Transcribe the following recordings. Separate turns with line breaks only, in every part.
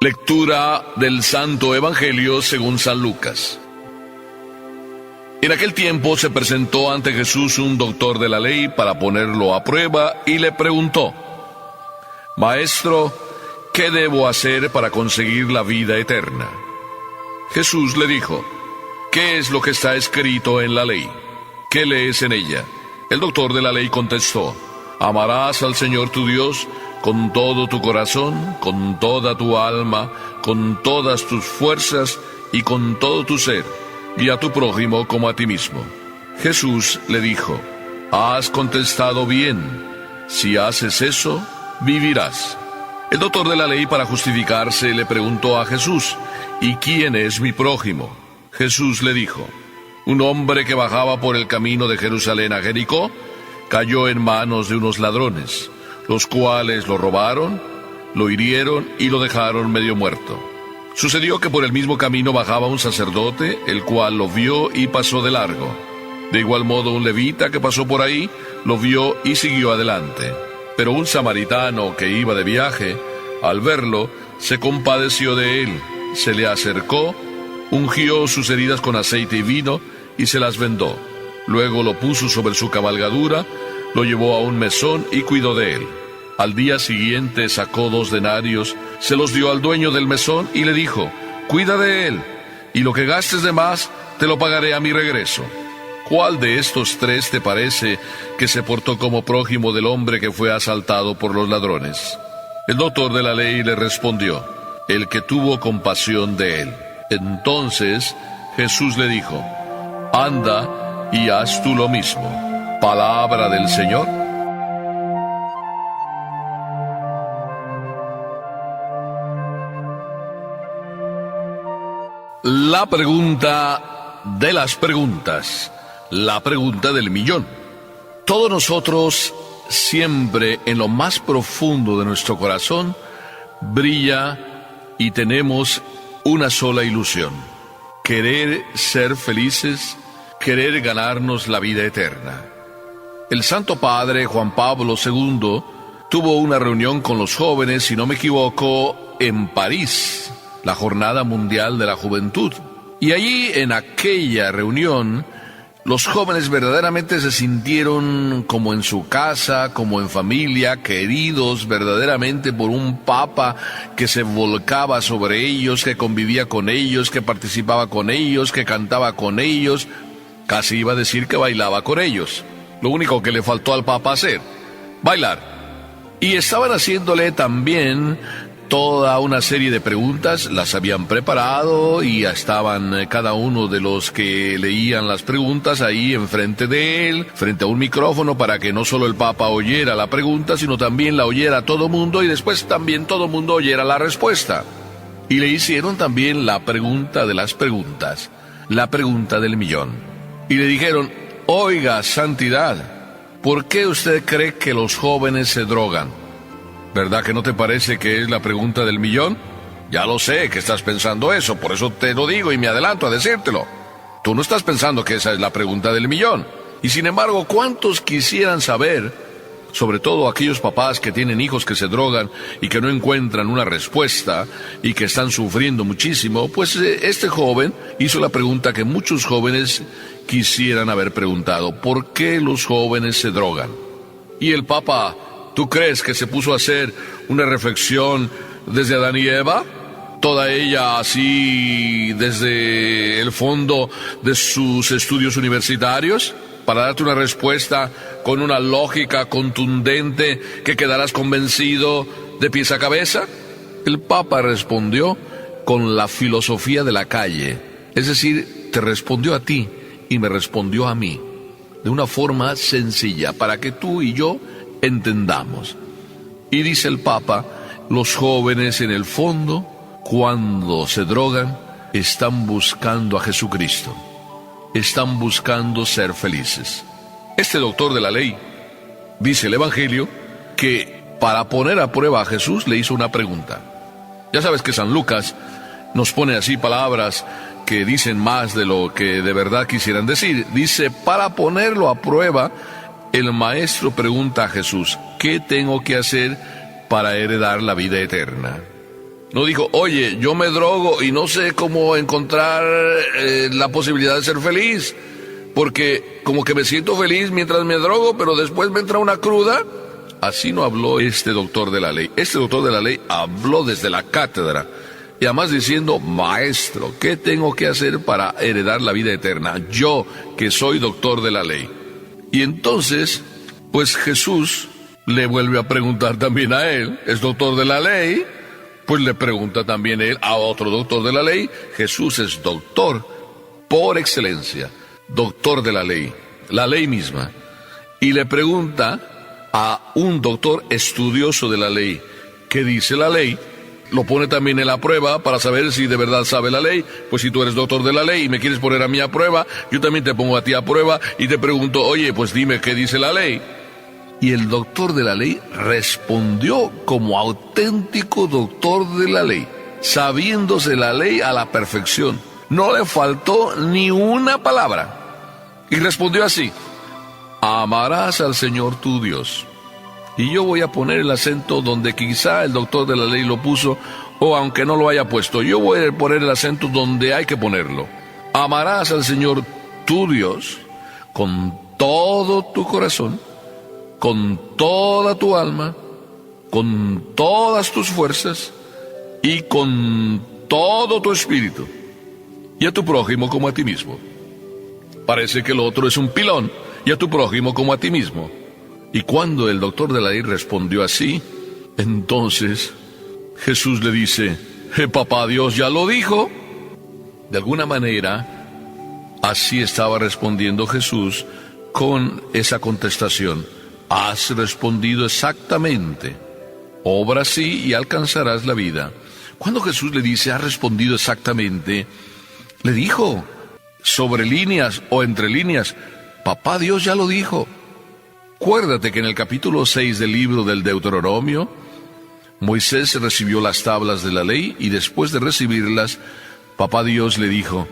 Lectura del Santo Evangelio según San Lucas. En aquel tiempo se presentó ante Jesús un doctor de la ley para ponerlo a prueba y le preguntó: Maestro, ¿qué debo hacer para conseguir la vida eterna? Jesús le dijo: ¿Qué es lo que está escrito en la ley? ¿Qué lees en ella? El doctor de la ley contestó: Amarás al Señor tu Dios con todo tu corazón, con toda tu alma, con todas tus fuerzas y con todo tu ser, y a tu prójimo como a ti mismo. Jesús le dijo: Has contestado bien. Si haces eso, vivirás. El doctor de la ley, para justificarse, le preguntó a Jesús: ¿Y quién es mi prójimo? Jesús le dijo: Un hombre que bajaba por el camino de Jerusalén a Jericó cayó en manos de unos ladrones, los cuales lo robaron, lo hirieron y lo dejaron medio muerto. Sucedió que por el mismo camino bajaba un sacerdote, el cual lo vio y pasó de largo. De igual modo un levita que pasó por ahí lo vio y siguió adelante. Pero un samaritano que iba de viaje, al verlo, se compadeció de él, se le acercó, ungió sus heridas con aceite y vino y se las vendó. Luego lo puso sobre su cabalgadura, lo llevó a un mesón y cuidó de él. Al día siguiente sacó 2 denarios, se los dio al dueño del mesón y le dijo: Cuida de él, y lo que gastes de más te lo pagaré a mi regreso. ¿Cuál de estos 3 te parece que se portó como prójimo del hombre que fue asaltado por los ladrones? El doctor de la ley le respondió: El que tuvo compasión de él. Entonces Jesús le dijo: Anda y haz tú lo mismo. Palabra del Señor. La pregunta de las preguntas, la pregunta del millón. Todos nosotros, siempre en lo más profundo de nuestro corazón, brilla y tenemos una sola ilusión: querer ser felices, querer ganarnos la vida eterna. El Santo Padre Juan Pablo II tuvo una reunión con los jóvenes, si no me equivoco, en París, la Jornada Mundial de la Juventud. Y allí, en aquella reunión, los jóvenes verdaderamente se sintieron como en su casa, como en familia, queridos verdaderamente por un Papa que se volcaba sobre ellos, que convivía con ellos, que participaba con ellos, que cantaba con ellos, casi iba a decir que bailaba con ellos. Lo único que le faltó al Papa hacer: bailar. Y estaban haciéndole también toda una serie de preguntas, las habían preparado y ya estaban cada uno de los que leían las preguntas ahí enfrente de él, frente a un micrófono, para que no solo el Papa oyera la pregunta, sino también la oyera todo mundo y después también todo mundo oyera la respuesta. Y le hicieron también la pregunta de las preguntas, la pregunta del millón. Y le dijeron: Oiga, Santidad, ¿por qué usted cree que los jóvenes se drogan? ¿Verdad que no te parece que es la pregunta del millón? Ya lo sé que estás pensando eso, por eso te lo digo y me adelanto a decírtelo. Tú no estás pensando que esa es la pregunta del millón. Y sin embargo, ¿cuántos quisieran saber, sobre todo aquellos papás que tienen hijos que se drogan y que no encuentran una respuesta y que están sufriendo muchísimo? Pues este joven hizo la pregunta que muchos jóvenes quisieran haber preguntado: ¿por qué los jóvenes se drogan? Y el Papa, ¿tú crees que se puso a hacer una reflexión desde Adán y Eva? Toda ella así desde el fondo de sus estudios universitarios, para darte una respuesta con una lógica contundente que quedarás convencido de pies a cabeza. El Papa respondió con la filosofía de la calle, es decir, te respondió a ti y me respondió a mí, de una forma sencilla para que tú y yo entendamos. Y dice el Papa: los jóvenes en el fondo, cuando se drogan, están buscando a Jesucristo, están buscando ser felices. Este doctor de la ley, dice el Evangelio, que para poner a prueba a Jesús le hizo una pregunta. Ya sabes que San Lucas nos pone así palabras que dicen más de lo que de verdad quisieran decir. Dice: para ponerlo a prueba, el maestro pregunta a Jesús: ¿qué tengo que hacer para heredar la vida eterna? No dijo, oye, yo me drogo y no sé cómo encontrar la posibilidad de ser feliz, porque como que me siento feliz mientras me drogo, pero después me entra una cruda. Así no habló este doctor de la ley. Este doctor de la ley habló desde la cátedra, y además diciendo, maestro, ¿qué tengo que hacer para heredar la vida eterna? Yo, que soy doctor de la ley. Y entonces, pues Jesús le vuelve a preguntar también a él, es doctor de la ley, pues le pregunta también él a otro doctor de la ley. Jesús es doctor por excelencia, doctor de la ley misma. Y le pregunta a un doctor estudioso de la ley, ¿qué dice la ley? Lo pone también en la prueba para saber si de verdad sabe la ley. Pues si tú eres doctor de la ley y me quieres poner a mí a prueba, yo también te pongo a ti a prueba y te pregunto, oye, pues dime qué dice la ley. Y el doctor de la ley respondió como auténtico doctor de la ley, sabiéndose la ley a la perfección. No le faltó ni una palabra. Y respondió así, amarás al Señor tu Dios. Y yo voy a poner el acento donde quizá el doctor de la ley lo puso, o aunque no lo haya puesto, yo voy a poner el acento donde hay que ponerlo. Amarás al Señor tu Dios con todo tu corazón, con toda tu alma, con todas tus fuerzas y con todo tu espíritu, y a tu prójimo como a ti mismo. Parece que el otro es un pilón, y a tu prójimo como a ti mismo. Y cuando el doctor de la ley respondió así, entonces Jesús le dice, papá Dios ya lo dijo. De alguna manera, así estaba respondiendo Jesús con esa contestación. Has respondido exactamente. Obra así y alcanzarás la vida. Cuando Jesús le dice, has respondido exactamente, le dijo, sobre líneas o entre líneas, papá Dios ya lo dijo. Acuérdate que en el capítulo 6 del libro del Deuteronomio, Moisés recibió las tablas de la ley y después de recibirlas, papá Dios le dijo,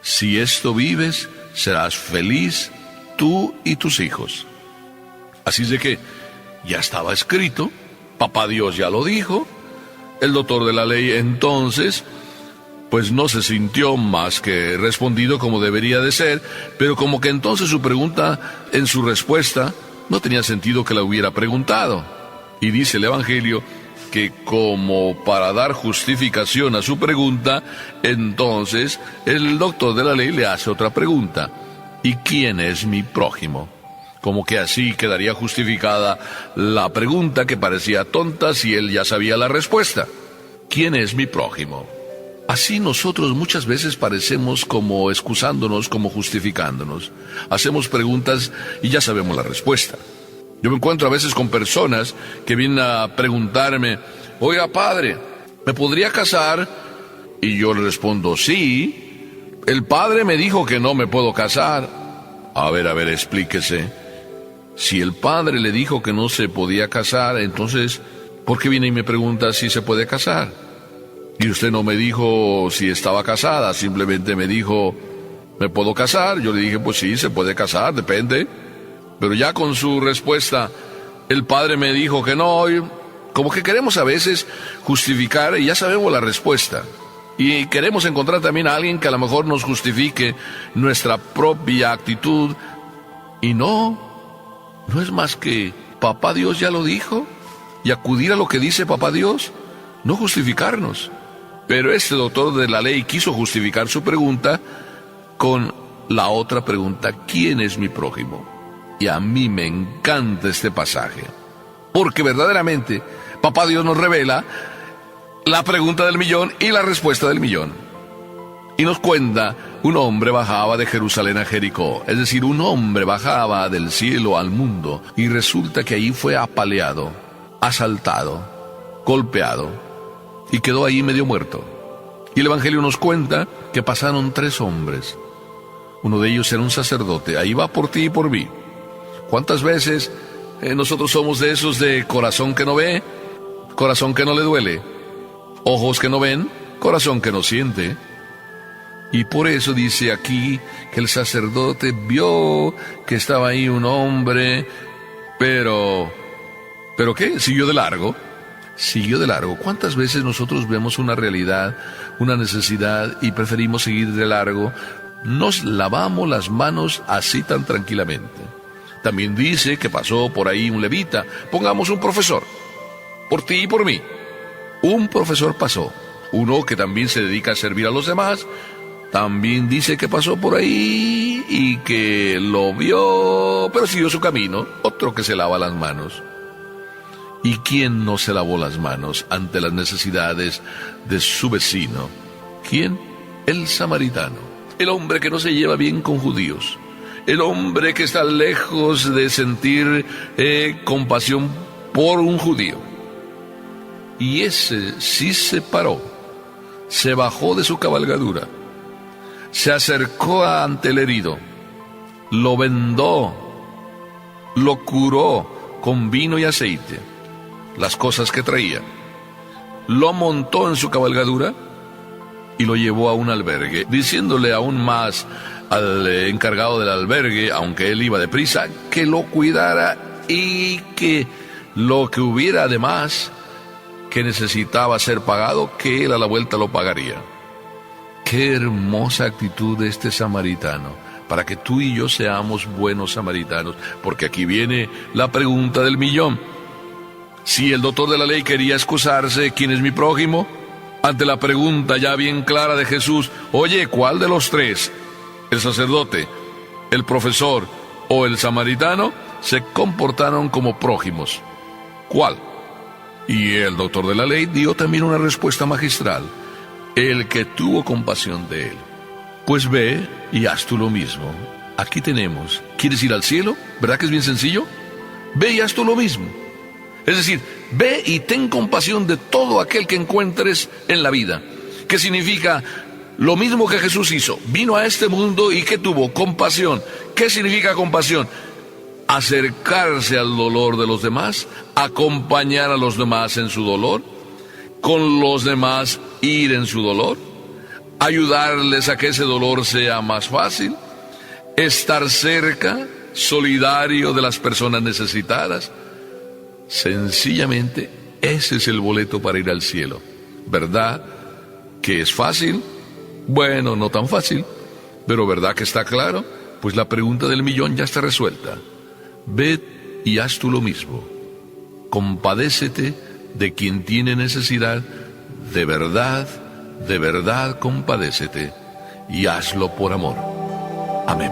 si esto vives, serás feliz tú y tus hijos. Así es de que ya estaba escrito, papá Dios ya lo dijo. El doctor de la ley entonces, pues no se sintió más que respondido como debería de ser, pero como que entonces su pregunta, en su respuesta, no tenía sentido que la hubiera preguntado. Y dice el Evangelio que como para dar justificación a su pregunta, entonces el doctor de la ley le hace otra pregunta. ¿Y quién es mi prójimo? Como que así quedaría justificada la pregunta que parecía tonta si él ya sabía la respuesta. ¿Quién es mi prójimo? Así nosotros muchas veces parecemos como excusándonos, como justificándonos. Hacemos preguntas y ya sabemos la respuesta. Yo me encuentro a veces con personas que vienen a preguntarme, oiga padre, ¿me podría casar? Y yo le respondo, sí. El padre me dijo que no me puedo casar. A ver, explíquese. Si el padre le dijo que no se podía casar, entonces, ¿por qué viene y me pregunta si se puede casar? Y usted no me dijo si estaba casada, simplemente me dijo, ¿me puedo casar? Yo le dije, pues sí, se puede casar, depende. Pero ya con su respuesta, el padre me dijo que no, como que queremos a veces justificar y ya sabemos la respuesta. Y queremos encontrar también a alguien que a lo mejor nos justifique nuestra propia actitud. Y no es más que papá Dios ya lo dijo, y acudir a lo que dice papá Dios, no justificarnos. Pero este doctor de la ley quiso justificar su pregunta con la otra pregunta, ¿quién es mi prójimo? Y a mí me encanta este pasaje, porque verdaderamente papá Dios nos revela la pregunta del millón y la respuesta del millón. Y nos cuenta, un hombre bajaba de Jerusalén a Jericó, es decir, un hombre bajaba del cielo al mundo, y resulta que ahí fue apaleado, asaltado, golpeado, y quedó ahí medio muerto. Y el Evangelio nos cuenta que pasaron 3 hombres. Uno de ellos era un sacerdote. Ahí va por ti y por mí. ¿Cuántas veces nosotros somos de esos de corazón que no ve, corazón que no le duele, ojos que no ven, corazón que no siente? Y por eso dice aquí que el sacerdote vio que estaba ahí un hombre, pero ¿qué? Siguió de largo. siguió de largo. ¿Cuántas veces nosotros vemos una realidad, una necesidad y preferimos seguir de largo? Nos lavamos las manos así tan tranquilamente. También dice que pasó por ahí un levita. Pongamos un profesor, por ti y por mí. Un profesor pasó, uno que también se dedica a servir a los demás. También dice que pasó por ahí y que lo vio, pero siguió su camino. Otro que se lava las manos. ¿Y quién no se lavó las manos ante las necesidades de su vecino? ¿Quién? El samaritano. El hombre que no se lleva bien con judíos. El hombre que está lejos de sentir compasión por un judío. Y ese sí se paró. Se bajó de su cabalgadura. Se acercó ante el herido. Lo vendó. Lo curó con vino y aceite. Las cosas que traía. Lo montó en su cabalgadura y lo llevó a un albergue, diciéndole aún más al encargado del albergue, aunque él iba deprisa, que lo cuidara y que lo que hubiera además que necesitaba ser pagado, que él a la vuelta lo pagaría. Qué hermosa actitud de este samaritano, para que tú y yo seamos buenos samaritanos, porque aquí viene la pregunta del millón. Si el doctor de la ley quería excusarse, ¿quién es mi prójimo? Ante la pregunta ya bien clara de Jesús, oye, ¿cuál de los tres, el sacerdote, el profesor o el samaritano, se comportaron como prójimos? ¿Cuál? Y el doctor de la ley dio también una respuesta magistral, el que tuvo compasión de él. Pues ve y haz tú lo mismo. Aquí tenemos, ¿quieres ir al cielo? ¿Verdad que es bien sencillo? Ve y haz tú lo mismo. Es decir, ve y ten compasión de todo aquel que encuentres en la vida. ¿Qué significa? Lo mismo que Jesús hizo. Vino a este mundo y ¿qué tuvo? Compasión. ¿Qué significa compasión? Acercarse al dolor de los demás, acompañar a los demás en su dolor, con los demás ir en su dolor, ayudarles a que ese dolor sea más fácil, estar cerca, solidario de las personas necesitadas. Sencillamente, ese es el boleto para ir al cielo. ¿Verdad que es fácil? Bueno, no tan fácil, pero ¿verdad que está claro? Pues la pregunta del millón ya está resuelta. Ve y haz tú lo mismo. Compadécete de quien tiene necesidad. De verdad compadécete y hazlo por amor. Amén.